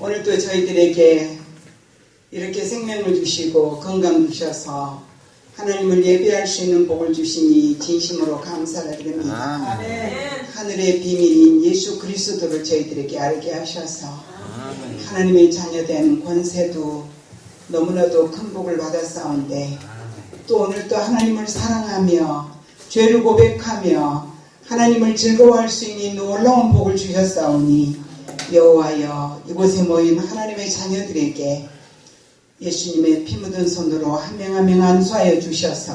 오늘도 저희들에게 이렇게 생명을 주시고 건강 주셔서 하나님을 예배할 수 있는 복을 주시니 진심으로 감사를 드립니다. 아멘. 하늘의 비밀인 예수 그리스도를 저희들에게 알게 하셔서 하나님의 자녀된 권세도 너무나도 큰 복을 받았사온데 또 오늘도 하나님을 사랑하며 죄를 고백하며 하나님을 즐거워할 수 있는 놀라운 복을 주셨사오니 여호와여 이곳에 모인 하나님의 자녀들에게 예수님의 피 묻은 손으로 한 명 한 명 안수하여 주셔서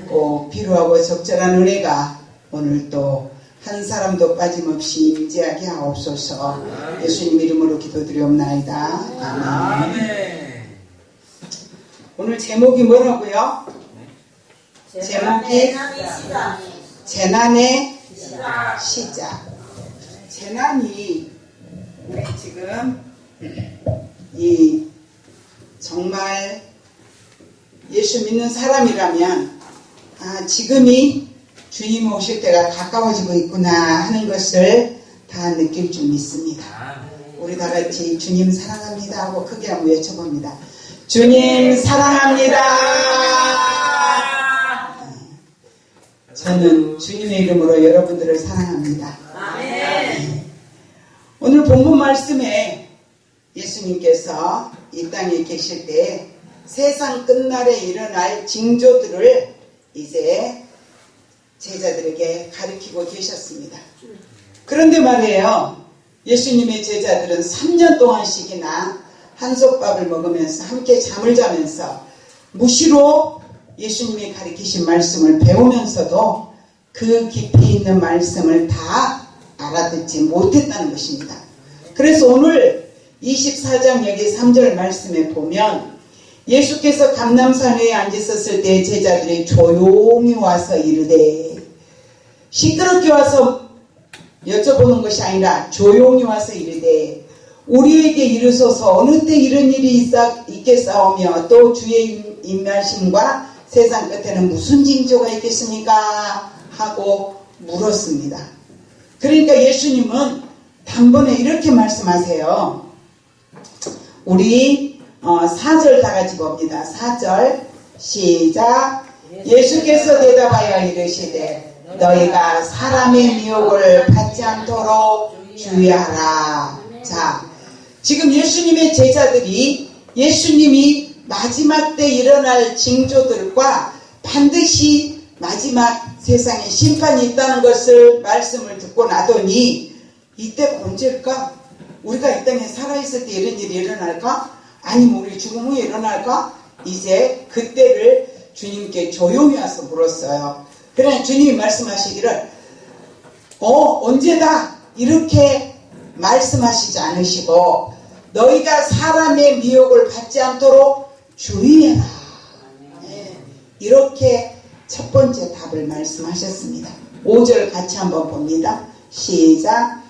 꼭 필요하고 적절한 은혜가 오늘도 한 사람도 빠짐없이 임재하게 하옵소서. 예수님 이름으로 기도드리옵나이다. 아멘. 오늘 제목이 뭐라고요? 제목이 재난의 시작. 재난이 우리 지금 정말 예수 믿는 사람이라면 지금이 주님 오실 때가 가까워지고 있구나 하는 것을 다 느낄 줄 믿습니다. 우리 다 같이 주님 사랑합니다 하고 크게 한번 외쳐봅니다. 주님 사랑합니다. 저는 주님의 이름으로 여러분들을 사랑합니다. 오늘 본문 말씀에 예수님께서 이 땅에 계실 때 세상 끝날에 일어날 징조들을 이제 제자들에게 가르치고 계셨습니다. 그런데 말이에요. 예수님의 제자들은 3년 동안씩이나 한솥밥을 먹으면서 함께 잠을 자면서 무시로 예수님이 가르치신 말씀을 배우면서도 그 깊이 있는 말씀을 다 알아듣지 못했다는 것입니다. 그래서 오늘 24장 여기 3절 말씀에 보면 예수께서 감람산 위에 앉으셨을 때 제자들이 조용히 와서 이르되, 시끄럽게 와서 여쭤보는 것이 아니라 조용히 와서 이르되 우리에게 이르소서 어느 때 이런 일이 있겠사오며 또 주의 임하심과 세상 끝에는 무슨 징조가 있겠습니까? 하고 물었습니다. 그러니까 예수님은 단번에 이렇게 말씀하세요. 우리 4절 다 같이 봅니다. 4절 시작. 예수께서 대답하여 이르시되 너희가 사람의 미혹을 받지 않도록 주의하라. 자, 지금 예수님의 제자들이 예수님이 마지막 때 일어날 징조들과 반드시 마지막 세상에 심판이 있다는 것을 말씀을 듣고 나더니 이때가 언제일까? 우리가 이 땅에 살아있을 때 이런 일이 일어날까? 아니면 우리 죽음 후에 일어날까? 이제 그때를 주님께 조용히 와서 물었어요. 그러나 주님이 말씀하시기를 언제다 이렇게 말씀하시지 않으시고 너희가 사람의 미혹을 받지 않도록 주의해라. 이렇게 첫 번째 답을 말씀하셨습니다. 5절 같이 한번 봅니다. 시작.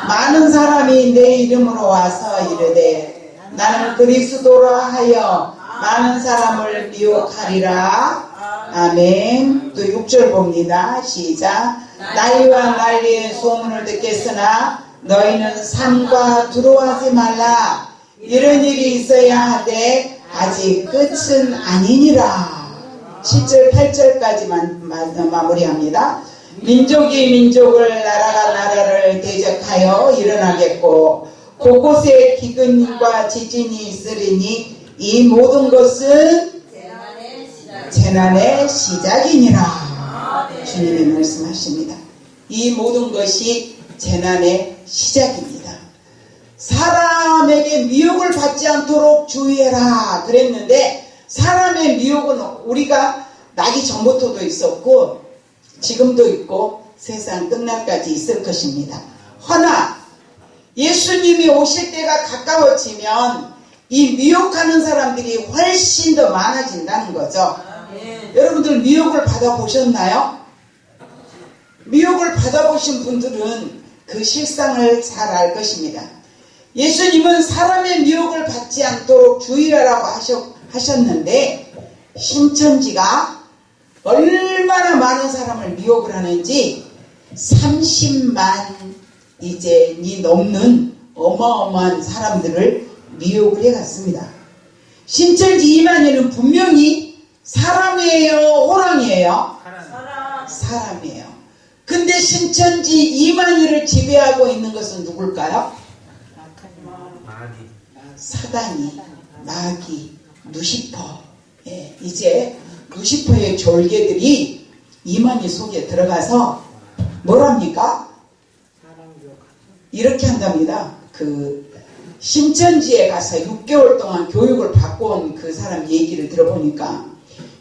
많은 사람이 내 이름으로 와서 이르되 나는 그리스도라 하여 많은 사람을 미혹하리라. 아멘. 또 6절 봅니다. 시작. 나이와 난리의 소문을 듣겠으나 너희는 산과 두려워하지 말라. 이런 일이 있어야 하되 아직 끝은 아니니라. 7절 8절까지만 마무리합니다. 민족이 민족을 나라가 나라를 대적하여 일어나겠고 곳곳에 기근과 지진이 있으리니 이 모든 것은 재난의 시작이니라. 주님이 말씀하십니다. 이 모든 것이 재난의 시작입니다. 사람에게 미혹을 받지 않도록 주의해라 그랬는데 사람의 미혹은 우리가 나기 전부터도 있었고 지금도 있고 세상 끝날까지 있을 것입니다. 허나 예수님이 오실 때가 가까워지면 이 미혹하는 사람들이 훨씬 더 많아진다는 거죠. 여러분들 미혹을 받아보셨나요? 미혹을 받아보신 분들은 그 실상을 잘 알 것입니다. 예수님은 사람의 미혹을 받지 않도록 주의하라고 하셨는데 신천지가 얼마나 많은 사람을 미혹을 하는지 30만 이제 넘는 어마어마한 사람들을 미혹을 해갔습니다. 신천지 이만희는 분명히 사람이에요, 호랑이에요? 사람이에요. 근데 신천지 이만희를 지배하고 있는 것은 누굴까요? 사단이, 마귀, 루시퍼. 예, 이제 루시퍼의 졸개들이 이만희 속에 들어가서 뭐랍니까? 이렇게 한답니다. 신천지에 가서 6개월 동안 교육을 받고 온 그 사람 얘기를 들어보니까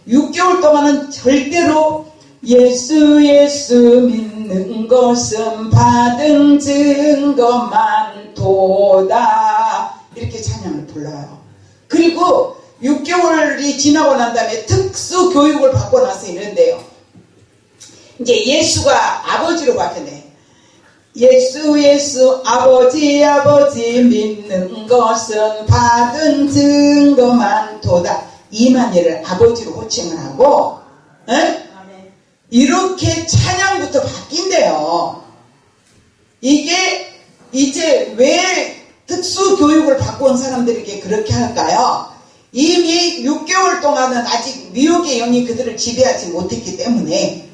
6개월 동안은 절대로 예수 믿는 것은 받은 증거만 도다 이렇게 찬양을 불러요. 그리고 6개월이 지나고 난 다음에 특수 교육을 받고 나서 이런데요. 이제 예수가 아버지로 바뀌었네. 예수 아버지 믿는 것은 받은 증거만 도다. 이만희를 아버지로 호칭을 하고 이렇게 찬양부터 바뀐대요. 이게 이제 왜 특수 교육을 받고 온 사람들에게 그렇게 할까요? 이미 6개월 동안은 아직 미혹의 영이 그들을 지배하지 못했기 때문에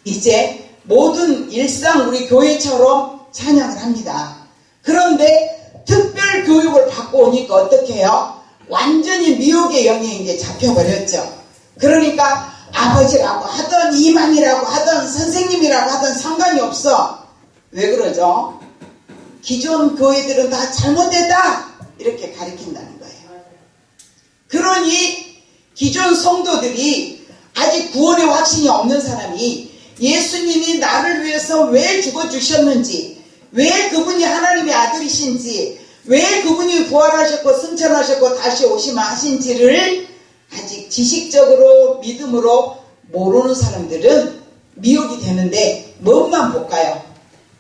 이제 모든 일상 우리 교회처럼 찬양을 합니다. 그런데 특별 교육을 받고 오니까 어떻게 해요? 완전히 미혹의 영에 이제 잡혀버렸죠. 그러니까 아버지라고 하던 이만이라고 하던 선생님이라고 하던 상관이 없어. 왜 그러죠? 기존 교회들은 다 잘못됐다 이렇게 가르친다는 거예요. 그러니 기존 성도들이 아직 구원의 확신이 없는 사람이 예수님이 나를 위해서 왜 죽어주셨는지, 왜 그분이 하나님의 아들이신지, 왜 그분이 부활하셨고 승천하셨고 다시 오시마 하신지를 아직 지식적으로 믿음으로 모르는 사람들은 미혹이 되는데 뭐만 볼까요?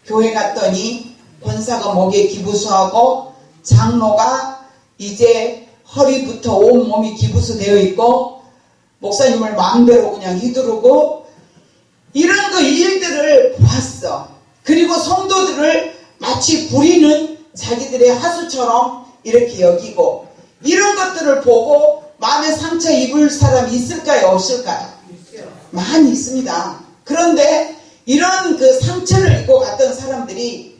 교회 갔더니 권사가 목에 기부수하고 장로가 이제 허리부터 온몸이 기부수되어 있고 목사님을 마음대로 그냥 휘두르고 이런 일들을 보았어. 그리고 성도들을 마치 부리는 자기들의 하수처럼 이렇게 여기고 이런 것들을 보고 마음에 상처 입을 사람이 있을까요? 없을까요? 많이 있습니다. 그런데 이런 상처를 입고 갔던 사람들이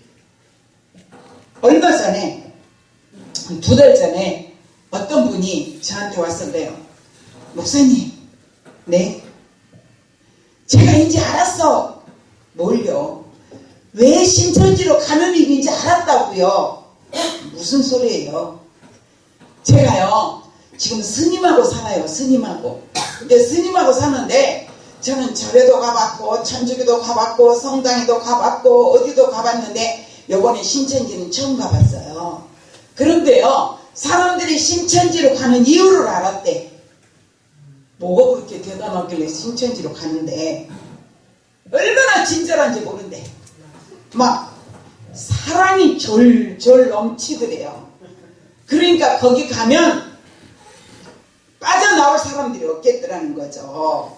얼마 전에 2달 전에 어떤 분이 저한테 왔었대요. 목사님, 네? 제가 이제 알았어. 뭘요? 왜 신천지로 가는 일인지 알았다고요. 무슨 소리예요? 제가요 지금 스님하고 살아요. 스님하고. 근데 스님하고 사는데 저는 절에도 가봤고 천주교도 가봤고 성당에도 가봤고 어디도 가봤는데 요번에 신천지는 처음 가봤어요. 그런데요 사람들이 신천지로 가는 이유를 알았대. 뭐가 그렇게 대단하길래 신천지로 가는데 얼마나 친절한지 모른대. 막 사랑이 졸졸 넘치더래요. 그러니까 거기 가면 빠져나올 사람들이 없겠더라는 거죠.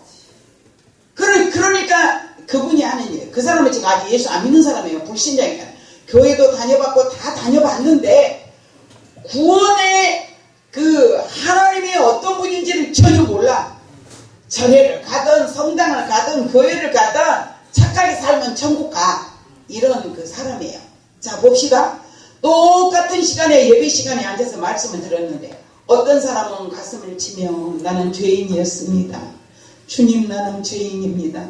그러니까 그분이 하는 일, 그 사람은 지금 아직 예수 안 믿는 사람이에요. 불신자니까. 교회도 다녀봤고 다 다녀봤는데 구원의 하나님의 어떤 분인지를 전혀 몰라. 절에를 가든 성당을 가든 교회를 가든 착하게 살면 천국 가. 이런 사람이에요. 자 봅시다. 똑같은 시간에 예배 시간에 앉아서 말씀을 들었는데 어떤 사람은 가슴을 치며 나는 죄인이었습니다. 주님 나는 죄인입니다.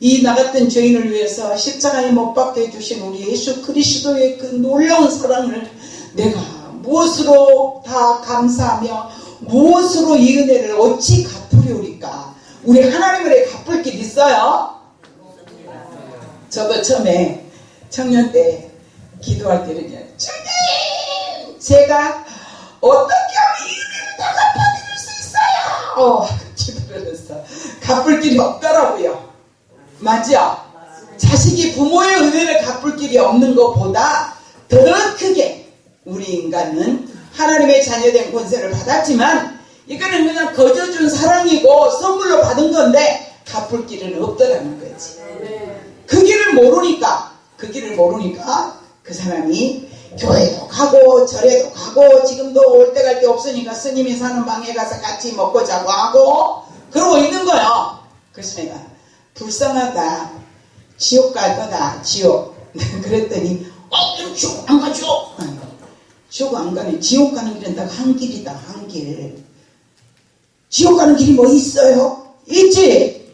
이 나 같은 죄인을 위해서 십자가에 못 박게 해주신 우리 예수 그리스도의 그 놀라운 사랑을 내가 무엇으로 다 감사하며 무엇으로 이 은혜를 어찌 갚으려니까. 우리 하나님을 갚을 길 있어요? 저도 처음에 청년 때 기도할 때는 주님 제가 어떻게 하면 이 은혜를 다 갚아드릴 수 있어요? 기도를 했어. 갚을 길이 없더라고요. 맞죠? 자식이 부모의 은혜를 갚을 길이 없는 것보다 더 크게 우리 인간은 하나님의 자녀된 권세를 받았지만 이거는 그냥 거저준 사랑이고 선물로 받은 건데 갚을 길은 없더라는 거지. 그 길을 모르니까 그 사람이 교회도 가고 절에도 가고 지금도 올 때 갈 데 없으니까 스님이 사는 방에 가서 같이 먹고 자고 하고 그러고 있는 거예요. 그래서 내가 불쌍하다. 지옥 갈 거다. 지옥. 그랬더니 지옥 안 가죠. 지옥 안 가네. 지옥 가는 길은 딱 한 길이다. 한 길. 지옥 가는 길이 뭐 있어요? 있지.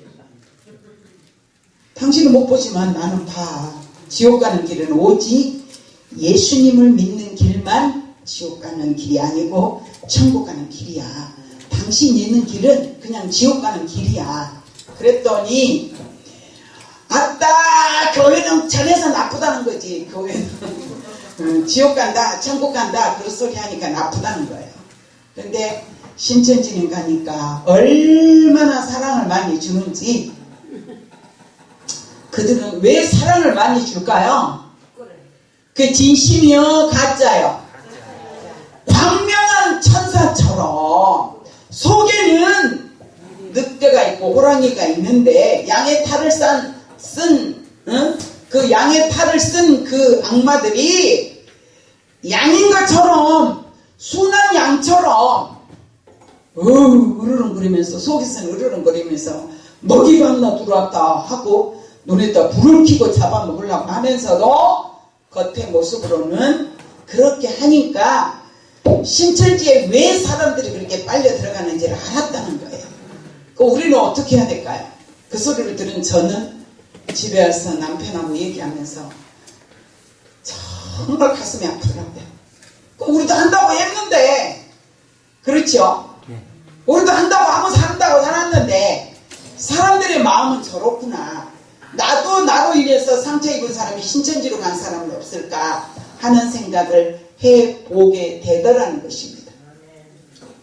당신은 못 보지만 나는 봐. 지옥 가는 길은 오직 예수님을 믿는 길만 지옥 가는 길이 아니고 천국 가는 길이야. 당신 있는 길은 그냥 지옥 가는 길이야. 그랬더니 아따 교회는 전에서 나쁘다는 거지. 교회는 지옥 간다 천국 간다 그런 소리 하니까 나쁘다는 거예요. 근데 신천지는 가니까 얼마나 사랑을 많이 주는지. 그들은 왜 사랑을 많이 줄까요? 그 진심이요 가짜요? 광명한 천사처럼 속에는 늑대가 있고 호랑이가 있는데 양의 탈을 쓴 그 양의 탈을 쓴 그 악마들이 양인 것처럼 순한 양처럼 으르렁거리면서 속에서는 으르렁거리면서 먹이가 하나 들어왔다 하고 눈에다 불을 켜고 잡아먹으려고 하면서도 겉의 모습으로는 그렇게 하니까 신천지에 왜 사람들이 그렇게 빨려 들어가는지를 알았다는 거예요. 우리는 어떻게 해야 될까요? 그 소리를 들은 저는 집에 와서 남편하고 얘기하면서 정말 가슴이 아프더라고요. 우리도 한다고 했는데 그렇죠? 우리도 한다고 하고 산다고 살았는데 사람들의 마음은 저렇구나. 나로 인해서 상처 입은 사람이 신천지로 간 사람은 없을까 하는 생각을 해보게 되더라는 것입니다.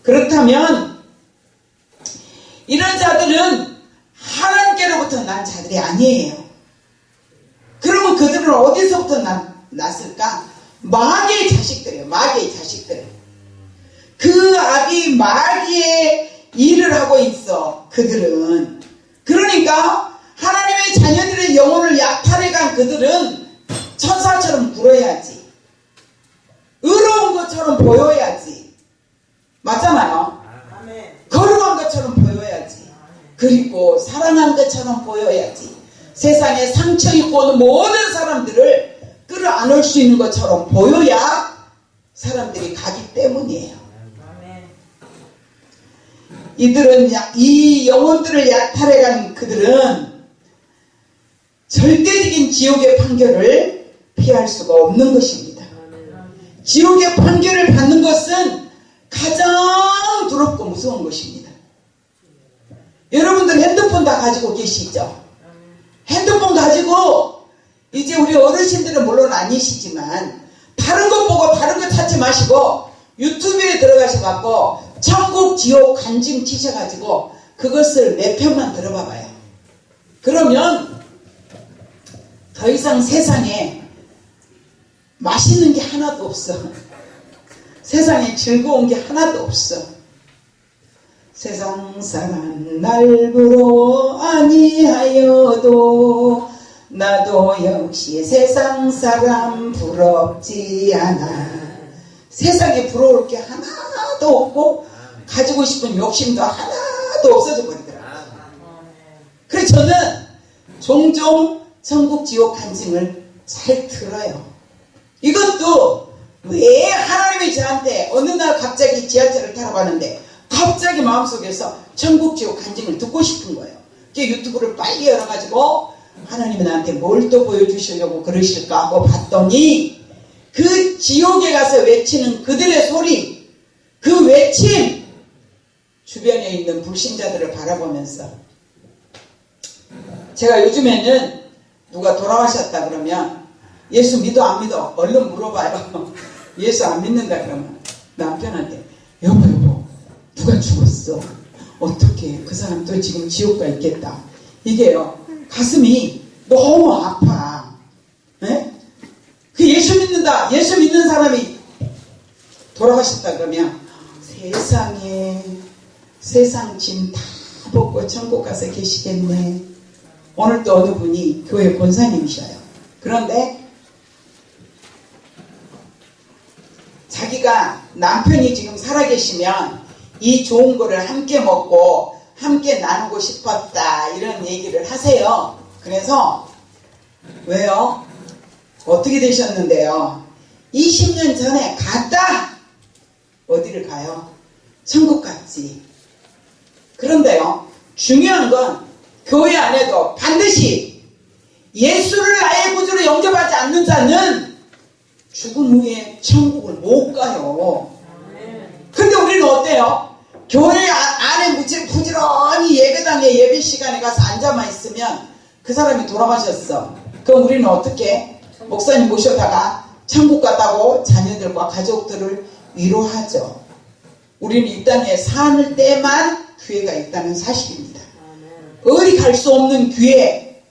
그렇다면 이런 자들은 하나님께로부터 난 자들이 아니에요. 그러면 그들은 어디서부터 났을까? 마귀의 자식들이에요. 마귀의 자식들. 그 아비 마귀의 일을 하고 있어. 그들은. 그러니까 하나님의 자녀들의 영혼을 약탈해간 그들은 천사처럼 굴어야지. 의로운 것처럼 보여야지. 맞잖아요. 거룩한 것처럼 보여야지. 그리고 사랑한 것처럼 보여야지. 세상에 상처 입고 오는 모든 사람들을 끌어안을 수 있는 것처럼 보여야 사람들이 가기 때문이에요. 이들은 이 영혼들을 약탈해간 그들은 절대적인 지옥의 판결을 피할 수가 없는 것입니다. 지옥의 판결을 받는 것은 가장 두렵고 무서운 것입니다. 여러분들 핸드폰 다 가지고 계시죠? 핸드폰 가지고 이제 우리 어르신들은 물론 아니시지만 다른 것 보고 다른 거 찾지 마시고 유튜브에 들어가셔갖고 천국 지옥 간증 치셔가지고 그것을 몇 편만 들어봐봐요. 그러면 더 이상 세상에 맛있는 게 하나도 없어. 세상에 즐거운 게 하나도 없어. 세상 사람 날 부러워 아니하여도 나도 역시 세상 사람 부럽지 않아. 세상에 부러울 게 하나도 없고 가지고 싶은 욕심도 하나도 없어져 버리더라고요. 그래서 저는 종종 천국 지옥 간증을 잘 들어요. 이것도 왜 하나님이 저한테 어느 날 갑자기 지하철을 타러 가는데 갑자기 마음속에서 천국 지옥 간증을 듣고 싶은 거예요. 유튜브를 빨리 열어가지고 하나님은 나한테 뭘 또 보여주시려고 그러실까 하고 봤더니 그 지옥에 가서 외치는 그들의 소리, 그 외침, 주변에 있는 불신자들을 바라보면서 제가 요즘에는 누가 돌아가셨다 그러면 예수 믿어 안 믿어? 얼른 물어봐요. 예수 안 믿는다 그러면 남편한테 여보 누가 죽었어? 어떻게 그 사람 또 지금 지옥 가 있겠다. 이게요 가슴이 너무 아파. 에? 그 예수 믿는다. 예수 믿는 사람이 돌아가셨다 그러면 세상에 세상 짐 다 벗고 천국 가서 계시겠네. 오늘 또 어느 분이 교회 권사님이셔요. 그런데 아버지가 남편이 지금 살아계시면 이 좋은 거를 함께 먹고 함께 나누고 싶었다 이런 얘기를 하세요. 그래서 왜요? 어떻게 되셨는데요? 20년 전에 갔다 어디를 가요? 천국 갔지. 그런데요, 중요한 건 교회 안에도 반드시 예수를 나의 구주로 영접하지 않는 자는 죽음 후에 천국을 못 가요. 근데 우리는 어때요? 교회 안에 부지런히 예배당에 예배 시간에 가서 앉아만 있으면 그 사람이 돌아가셨어. 그럼 우리는 어떻게? 목사님 모셔다가 천국 갔다고 자녀들과 가족들을 위로하죠. 우리는 이 땅에 사는 때만 기회가 있다는 사실입니다. 어디 갈 수 없는 기회,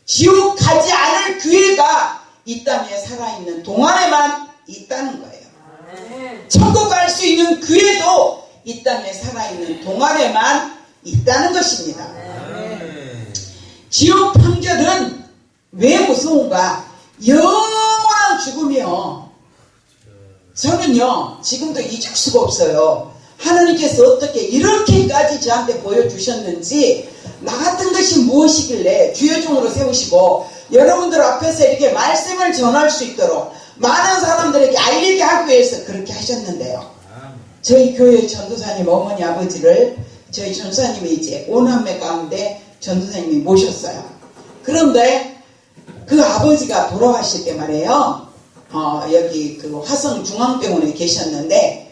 지옥 가지 않을 기회가 이 땅에 살아있는 동안에만 있다는 거예요. 천국 갈 수 있는 기회도 이 땅에 살아있는 동안에만 있다는 것입니다. 지옥 판결은 왜 무서운가? 영원한 죽음이요. 저는요, 지금도 잊을 수가 없어요. 하나님께서 어떻게 이렇게까지 저한테 보여주셨는지, 나 같은 것이 무엇이길래 주의 종으로 세우시고 여러분들 앞에서 이렇게 말씀을 전할 수 있도록 많은 사람들에게 알리게 하기 위해서 그렇게 하셨는데요. 저희 교회 전도사님 어머니 아버지를 저희 전도사님이 이제 5남매 가운데 전도사님이 모셨어요. 그런데 그 아버지가 돌아가실 때 말이에요. 여기 그 화성중앙병원에 계셨는데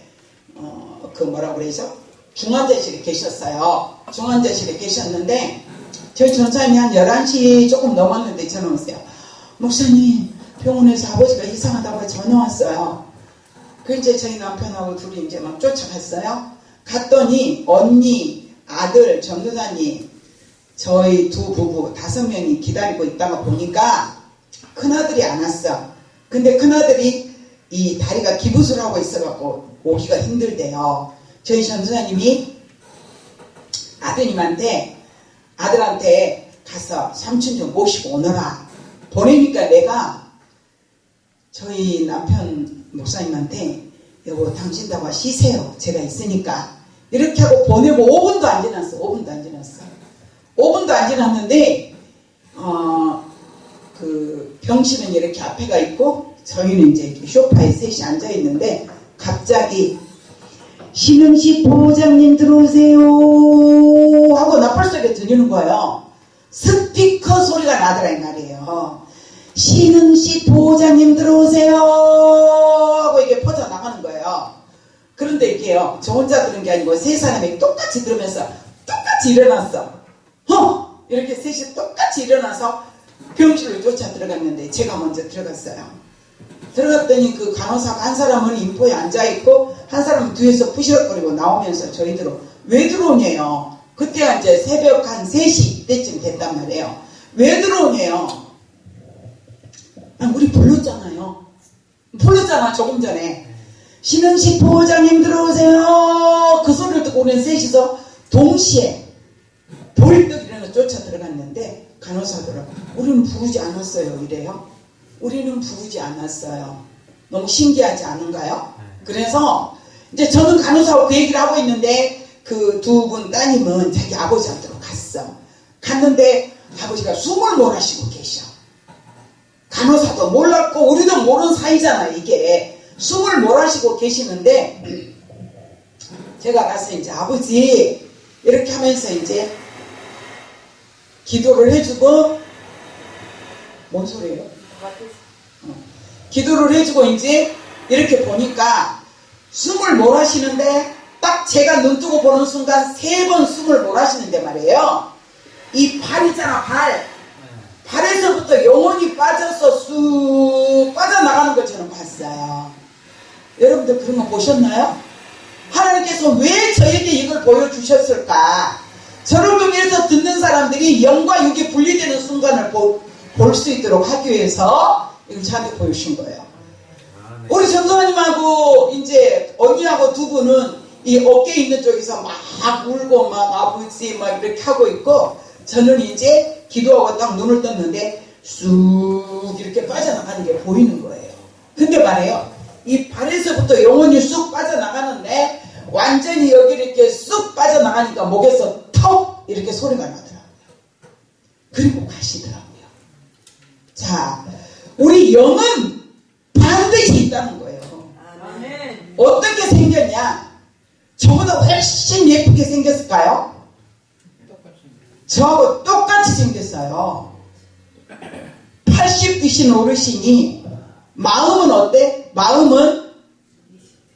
그 뭐라고 그러죠? 중환자실에 계셨어요. 중환자실에 계셨는데 저희 전사님이 한 11시 조금 넘었는데 전화 왔어요. 목사님, 병원에서 아버지가 이상하다고 전화 왔어요. 그 이제 저희 남편하고 둘이 이제 막 쫓아갔어요. 갔더니 언니, 아들, 전도사님, 저희 두 부부 5명이 기다리고 있다가 보니까 큰아들이 안 왔어. 근데 큰아들이 이 다리가 기부술 하고 있어갖고 오기가 힘들대요. 저희 전도사님이 아들한테 가서 삼촌 좀 모시고 오너라. 보내니까 내가 저희 남편 목사님한테 여보 당신다고 쉬세요. 제가 있으니까. 이렇게 하고 보내고 5분도 안 지났어. 5분도 안 지났어. 5분도 안 지났는데 그 병실은 이렇게 앞에가 있고 저희는 이제 소파에 셋이 앉아 있는데 갑자기 신흥식 보호장님 들어오세요 하고 나팔소리가 들리는 거예요. 스피커 소리가 나더라 이 말이에요. 신흥식 보호장님 들어오세요 하고 이게 퍼져나가는 거예요. 그런데 이게요, 저 혼자 들은 게 아니고 세 사람이 똑같이 들으면서 똑같이 일어났어. 이렇게 셋이 똑같이 일어나서 병실로 쫓아 들어갔는데 제가 먼저 들어갔어요. 들어갔더니 그 간호사가 한 사람은 인포에 앉아있고 한 사람은 뒤에서 푸시럭거리고 나오면서 저희들은 왜 들어오냐요. 그때 이제 새벽 한 3시 이때쯤 됐단 말이에요. 왜 들어오냐요. 우리 불렀잖아요. 불렀잖아 조금 전에. 신흥식 보호장님 들어오세요. 그 소리를 듣고 우리는 셋이서 동시에 벌떡 일어나 쫓아 들어갔는데 간호사들은 우리는 부르지 않았어요 이래요. 우리는 부르지 않았어요. 너무 신기하지 않은가요? 그래서 이제 저는 간호사하고 그 얘기를 하고 있는데 그 두 분 따님은 자기 아버지한테로 갔어. 갔는데 아버지가 숨을 몰아쉬고 계셔. 간호사도 몰랐고 우리도 모르는 사이잖아 이게. 숨을 몰아쉬고 계시는데 제가 가서 이제 아버지 이렇게 하면서 이제 기도를 해주고 뭔 소리예요? 기도를 해주고 이제 이렇게 보니까 숨을 몰아쉬는데 딱 제가 눈 뜨고 보는 순간 3번 숨을 몰아쉬는데 말이에요. 이 발 있잖아 발에서부터 영혼이 빠져서 쑥 빠져나가는 것처럼 봤어요. 여러분들 그런 거 보셨나요? 하나님께서 왜 저에게 이걸 보여주셨을까? 저를 통해서 듣는 사람들이 영과 육이 분리되는 순간을 볼 수 있도록 하기 위해서 이걸 저한테 보여주신 거예요. 우리 전도사님하고 이제 언니하고 두 분은 이 어깨 있는 쪽에서 막 울고 막 아버지 막 이렇게 하고 있고 저는 이제 기도하고 딱 눈을 떴는데 쑥 이렇게 빠져나가는 게 보이는 거예요. 근데 말이에요. 이 발에서부터 영혼이 쑥 빠져나가는데 완전히 여기 이렇게 쑥 빠져나가니까 목에서 턱 이렇게 소리가 나더라고요. 그리고 가시더라고요. 자, 우리 영은 반드시 있다는 거예요. 아멘. 어떻게 생겼냐? 저보다 훨씬 예쁘게 생겼을까요? 저하고 똑같이 생겼어요. 80 드신 어르신이 마음은 어때? 마음은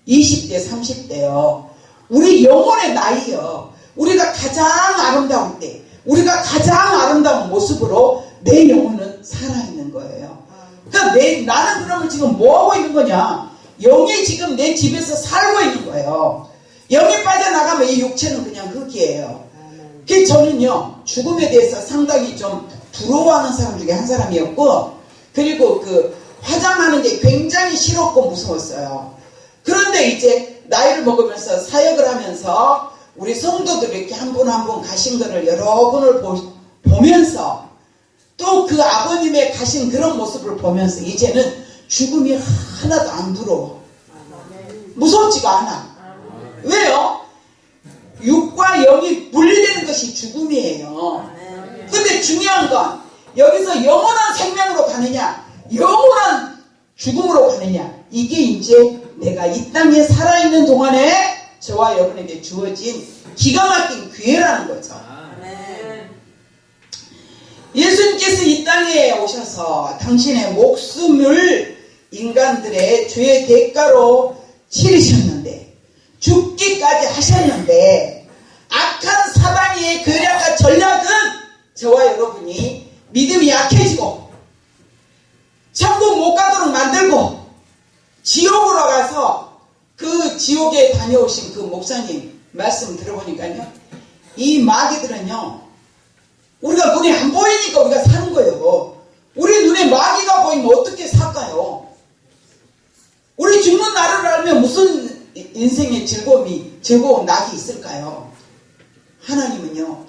20대, 30대요. 우리 영혼의 나이요. 우리가 가장 아름다울 때, 우리가 가장 아름다운 모습으로 내 영혼은 살아있는 거예요. 그러니까 나는 그러면 지금 뭐하고 있는 거냐? 영이 지금 내 집에서 살고 있는 거예요. 영이 빠져나가면 이 육체는 그냥 흙이에요. 그래서 저는요, 죽음에 대해서 상당히 좀 두려워하는 사람 중에 한 사람이었고, 그리고 그 화장하는 게 굉장히 싫었고 무서웠어요. 그런데 이제 나이를 먹으면서 사역을 하면서 우리 성도들이 이렇게 한 분 한 분 가신 거를 여러 분을 보면서 또 그 아버님의 가신 그런 모습을 보면서 이제는 죽음이 하나도 안 두려워. 무섭지가 않아. 왜요? 육과 영이 분리되는 것이 죽음이에요. 근데 중요한 건 여기서 영원한 생명으로 가느냐 영원한 죽음으로 가느냐, 이게 이제 내가 이 땅에 살아있는 동안에 저와 여러분에게 주어진 기가 막힌 기회라는 거죠. 예수님께서 이 땅에 오셔서 당신의 목숨을 인간들의 죄의 대가로 치르셨는데, 죽기까지 하셨는데, 악한 사단의 계략과 전략은 저와 여러분이 믿음이 약해지고 천국 못 가도록 만들고 지옥으로 가서 그 지옥에 다녀오신 그 목사님 말씀 들어보니까요, 이 마귀들은요, 우리가 눈에 안 보이니까 우리가 사는 거예요. 우리 눈에 마귀가 보이면 어떻게 살까요? 우리 죽는 날을 알면 무슨 인생의 즐거운 낙이 있을까요? 하나님은요,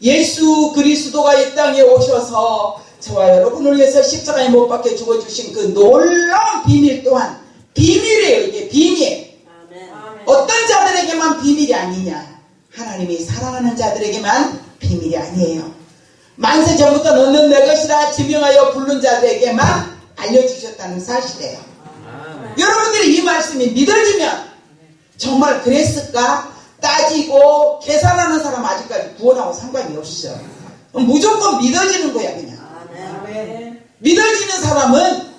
예수 그리스도가 이 땅에 오셔서 저와 여러분을 위해서 십자가에 못 박혀 죽어주신 그 놀라운 비밀 또한 비밀이에요. 이게 비밀. 어떤 자들에게만 비밀이 아니냐, 하나님이 사랑하는 자들에게만 비밀이 아니에요. 만세 전부터 너는 내 것이라 지명하여 부른 자들에게만 알려주셨다는 사실이에요. 여러분들이 이 말씀이 믿어지면 정말 그랬을까 따지고 계산하는 사람 아직까지 구원하고 상관이 없어요. 무조건 믿어지는 거야 그냥. 믿어지는 사람은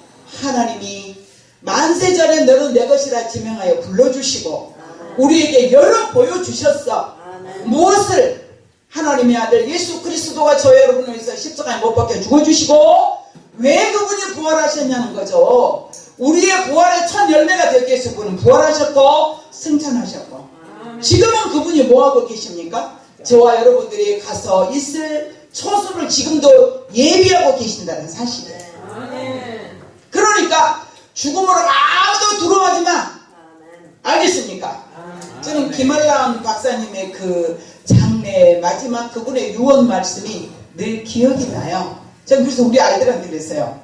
하나님이 만세전에 너는 내 것이라 지명하여 불러주시고 우리에게 열어 보여주셨어. 무엇을? 하나님의 아들 예수 그리스도가 저 여러분을 위해서 십자가에 못 박혀 죽어주시고 왜 그분이 부활하셨냐는 거죠. 우리의 부활의 첫 열매가 되기 위해서 그분은 부활하셨고 승천하셨고, 지금은 그분이 뭐하고 계십니까? 저와 여러분들이 가서 있을 초소를 지금도 예비하고 계신다는 사실이에요. 그러니까 죽음으로 아무도 두려워하지 마. 알겠습니까? 저는 김한람 박사님의 그 장례 마지막 그분의 유언 말씀이 늘 기억이 나요. 저는 그래서 우리 아이들한테 그랬어요.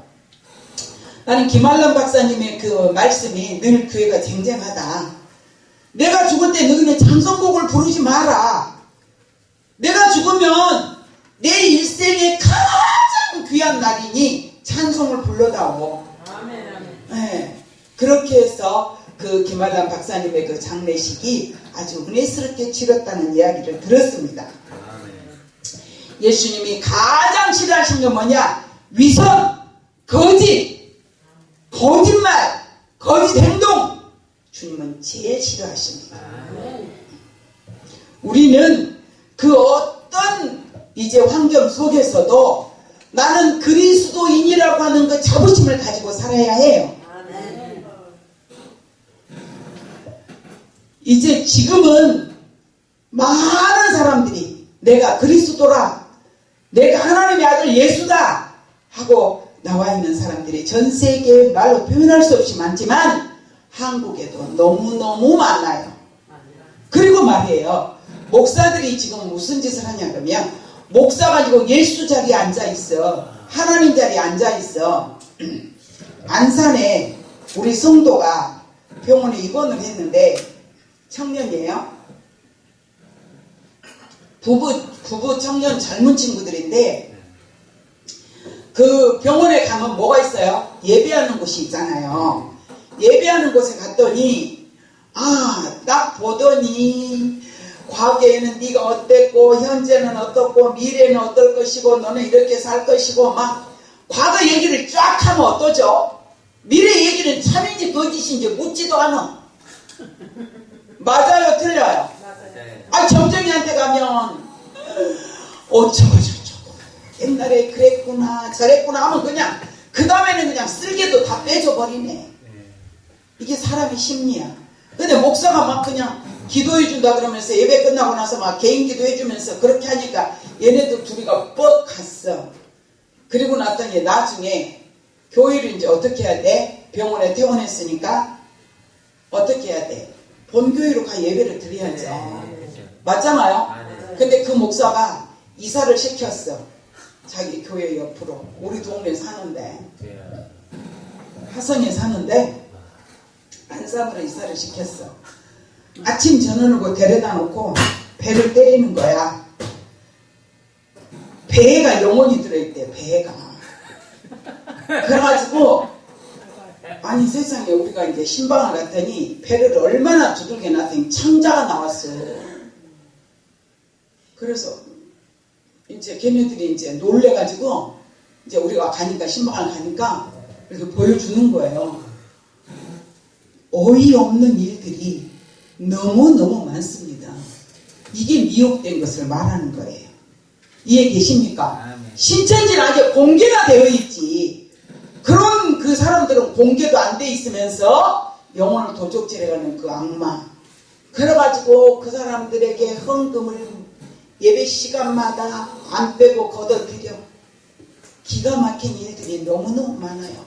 나는 김한람 박사님의 그 말씀이 늘 교회가 쟁쟁하다. 내가 죽을 때 너희는 찬송곡을 부르지 마라. 내가 죽으면 내 일생의 가장 귀한 날이니 찬송을 불러다오. 네, 그렇게 해서 그 김한람 박사님의 그 장례식이 아주 은혜스럽게 치렀다는 이야기를 들었습니다. 예수님이 가장 싫어하신 건 뭐냐? 위선, 거짓말, 거짓 행동. 주님은 제일 싫어하십니다. 우리는 그 어떤 이제 환경 속에서도 나는 그리스도인이라고 하는 그 자부심을 가지고 살아야 해요. 이제 지금은 많은 사람들이 내가 그리스도라, 내가 하나님의 아들 예수다 하고 나와 있는 사람들이 전 세계에 말로 표현할 수 없이 많지만 한국에도 너무너무 많아요. 그리고 말이에요, 목사들이 지금 무슨 짓을 하냐 그러면 목사 가지고 예수 자리에 앉아있어, 하나님 자리에 앉아있어. 안산에 우리 성도가 병원에 입원을 했는데 청년이에요. 부부 청년 젊은 친구들인데 그 병원에 가면 뭐가 있어요? 예배하는 곳이 있잖아요. 예배하는 곳에 갔더니 딱 보더니 과거에는 네가 어땠고 현재는 어떻고 미래는 어떨 것이고 너는 이렇게 살 것이고 막 과거 얘기를 쫙 하면 어떠죠? 미래 얘기는 참인지 거짓인지 묻지도 않아. 맞아요 틀려요? 점쟁이한테 가면 어쩌고 저쩌고 옛날에 그랬구나 저랬구나 하면 그냥 그 다음에는 그냥 쓸개도 다 빼줘버리네. 이게 사람의 심리야. 근데 목사가 막 그냥 기도해준다 그러면서 예배 끝나고 나서 막 개인 기도해주면서 그렇게 하니까 얘네들 둘이가 뻑 갔어. 그리고 났더니 나중에 교회를 이제 어떻게 해야 돼? 병원에 퇴원했으니까 어떻게 해야 돼? 본교회로 가 예배를 드려야죠. 맞잖아요? 근데 그 목사가 이사를 시켰어. 자기 교회 옆으로. 우리 동네에 사는데 화성에 사는데 안산으로 이사를 시켰어. 아침 전원으로 데려다 놓고 배를 때리는 거야. 배가 영혼이 들어있대. 배가. 그래가지고 아니 세상에 우리가 이제 신방을 갔더니 배를 얼마나 두들겨 놨더니 창자가 나왔어. 그래서 이제 걔네들이 이제 놀래가지고 이제 우리가 가니까 신방을 가니까 이렇게 보여주는 거예요. 어이없는 일들이 너무너무 많습니다. 이게 미혹된 것을 말하는 거예요. 이해 계십니까? 신천지는 아직 공개가 되어 있지. 그런 그 사람들은 공개도 안 돼 있으면서 영혼을 도적질해가는 그 악마. 그래가지고 그 사람들에게 헌금을 예배 시간마다 안 빼고 걷어들여. 기가 막힌 일들이 너무너무 많아요.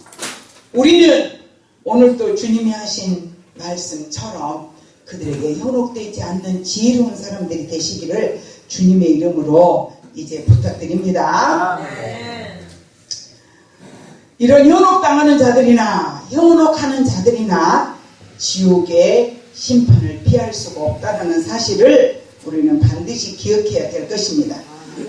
우리는 오늘 또 주님이 하신 말씀처럼 그들에게 현혹되지 않는 지혜로운 사람들이 되시기를 주님의 이름으로 이제 부탁드립니다. 이런 현혹당하는 자들이나 현혹하는 자들이나 지옥의 심판을 피할 수가 없다는 사실을 우리는 반드시 기억해야 될 것입니다.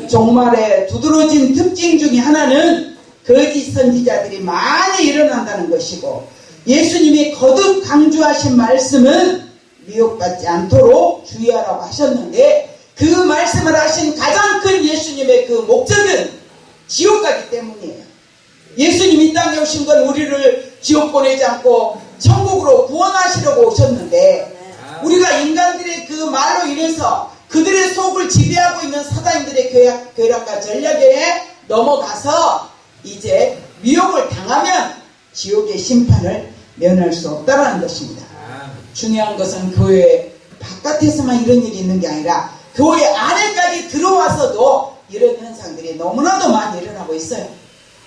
종말의 두드러진 특징 중에 하나는 거짓 선지자들이 많이 일어난다는 것이고, 예수님이 거듭 강조하신 말씀은 미혹받지 않도록 주의하라고 하셨는데, 그 말씀을 하신 가장 큰 예수님의 그 목적은 지옥 가기 때문이에요. 예수님이 이 땅에 오신 건 우리를 지옥 보내지 않고 천국으로 구원하시려고 오셨는데, 우리가 인간들의 그 말로 인해서 그들의 속을 지배하고 있는 사단들의 괴락과 전략에 넘어가서 이제 미혹을 당하면 지옥의 심판을 면할 수 없다는 것입니다. 중요한 것은 교회 바깥에서만 이런 일이 있는 게 아니라 교회 안에까지 들어와서도 이런 현상들이 너무나도 많이 일어나고 있어요.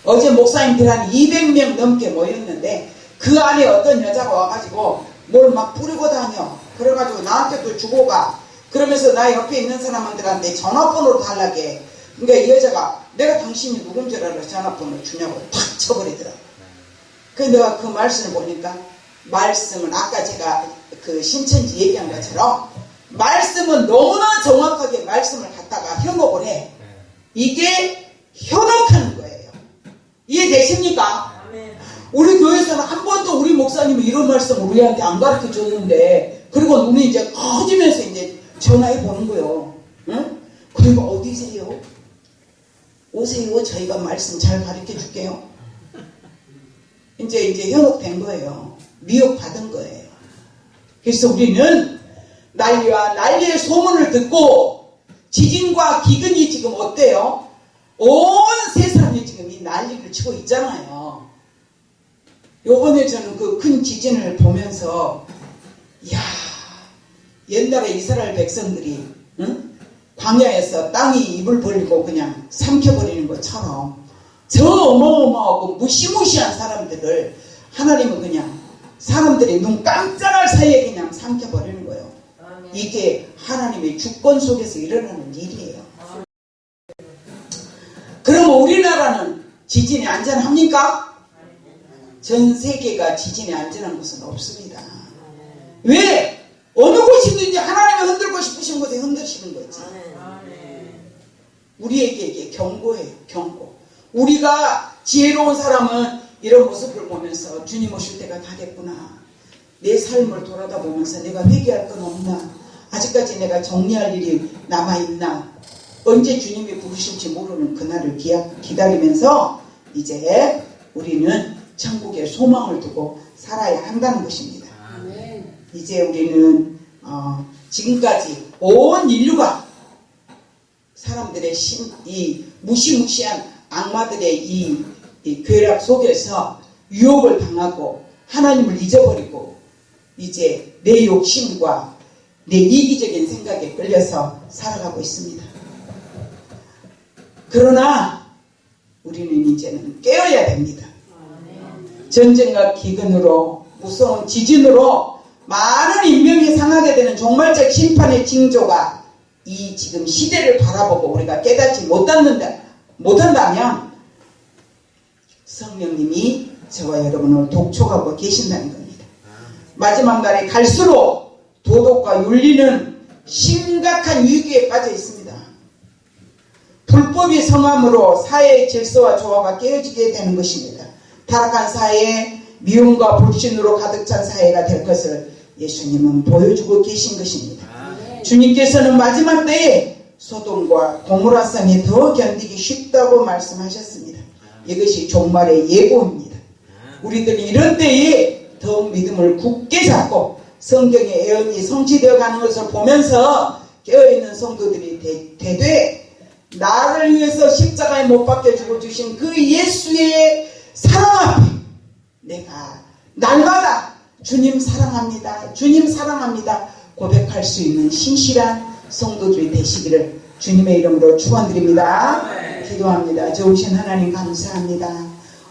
어제 목사님들 한 200명 넘게 모였는데 그 안에 어떤 여자가 와가지고 뭘 막 뿌리고 다녀. 그래가지고 나한테도 주고 가. 그러면서 나 옆에 있는 사람들한테 전화번호를 달라게. 그러니까 이 여자가 내가 당신이 누군 줄 알아 전화번호를 주냐고 탁 쳐버리더라. 그래서 내가 그 말씀을 보니까 말씀은 아까 제가 그 신천지 얘기한 것처럼 말씀은 너무나 정확하게 말씀을 갖다가 현혹을 해. 이게 현혹하는 거예요. 이해되십니까? 우리 교회에서는 한 번도 우리 목사님이 이런 말씀을 우리한테 안 가르쳐 줬는데, 그리고 눈이 이제 커지면서 이제 전화해 보는 거예요. 응? 그리고 어디세요? 오세요. 저희가 말씀 잘 가르쳐 줄게요. 이제 현혹된 거예요. 미혹받은 거예요. 그래서 우리는 난리와 난리의 소문을 듣고 지진과 기근이 지금 어때요? 온 세상이 지금 이 난리를 치고 있잖아요. 요번에 저는 그 큰 지진을 보면서 이야, 옛날에 이스라엘 백성들이 광야에서 땅이 입을 벌리고 그냥 삼켜버리는 것처럼 저 어마어마하고 무시무시한 사람들을 하나님은 그냥 사람들이 눈 깜짝할 사이에 그냥 삼켜버리는 거예요. 이게 하나님의 주권 속에서 일어나는 일이에요. 그럼 우리나라는 지진이 안전합니까? 전 세계가 지진에 안전한 곳은 없습니다. 왜? 어느 곳이든지 하나님이 흔들고 싶으신 곳에 흔드시는 거지. 우리에게 이게 경고예요. 경고. 우리가 지혜로운 사람은 이런 모습을 보면서 주님 오실 때가 다 됐구나. 내 삶을 돌아다보면서 내가 회개할 건 없나? 아직까지 내가 정리할 일이 남아있나? 언제 주님이 부르실지 모르는 그날을 기다리면서 이제 우리는 천국에 소망을 두고 살아야 한다는 것입니다. 이제 우리는 지금까지 온 인류가 사람들의 이 무시무시한 악마들의 이 괴락 속에서 유혹을 당하고 하나님을 잊어버리고 이제 내 욕심과 내 이기적인 생각에 끌려서 살아가고 있습니다. 그러나 우리는 이제는 깨어야 됩니다. 전쟁과 기근으로 무서운 지진으로 많은 인명이 상하게 되는 종말적 심판의 징조가 이 지금 시대를 바라보고 우리가 깨닫지 못한다면 성령님이 저와 여러분을 독촉하고 계신다는 겁니다. 마지막 날에 갈수록 도덕과 윤리는 심각한 위기에 빠져 있습니다. 불법이 성함으로 사회의 질서와 조화가 깨어지게 되는 것입니다. 타락한 사회에 미움과 불신으로 가득 찬 사회가 될 것을 예수님은 보여주고 계신 것입니다. 주님께서는 마지막 때에 소돔과 고모라 성이 더 견디기 쉽다고 말씀하셨습니다. 이것이 종말의 예고입니다. 우리들은 이런 때에 더욱 믿음을 굳게 잡고 성경의 예언이 성취되어 가는 것을 보면서 깨어있는 성도들이 되되 나를 위해서 십자가에 못 박혀 죽어주신 그 예수의 사랑 앞에 내가 날마다 주님 사랑합니다. 주님 사랑합니다. 고백할 수 있는 신실한 성도들이 되시기를 주님의 이름으로 축원드립니다. 기도합니다. 좋으신 하나님 감사합니다.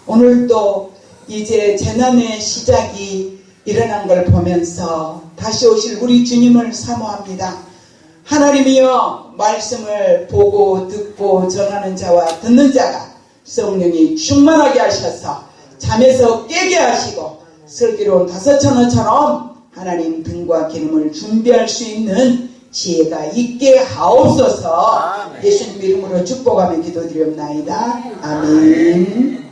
오늘도 이제 재난의 시작이 일어난 걸 보면서 다시 오실 우리 주님을 사모합니다. 하나님이여 말씀을 보고 듣고 전하는 자와 듣는 자가 성령이 충만하게 하셔서 잠에서 깨게 하시고 슬기로운 5,000원처럼 하나님 등과 기름을 준비할 수 있는 지혜가 있게 하옵소서. 예수님 이름으로 축복하며 기도드리옵나이다. 아멘.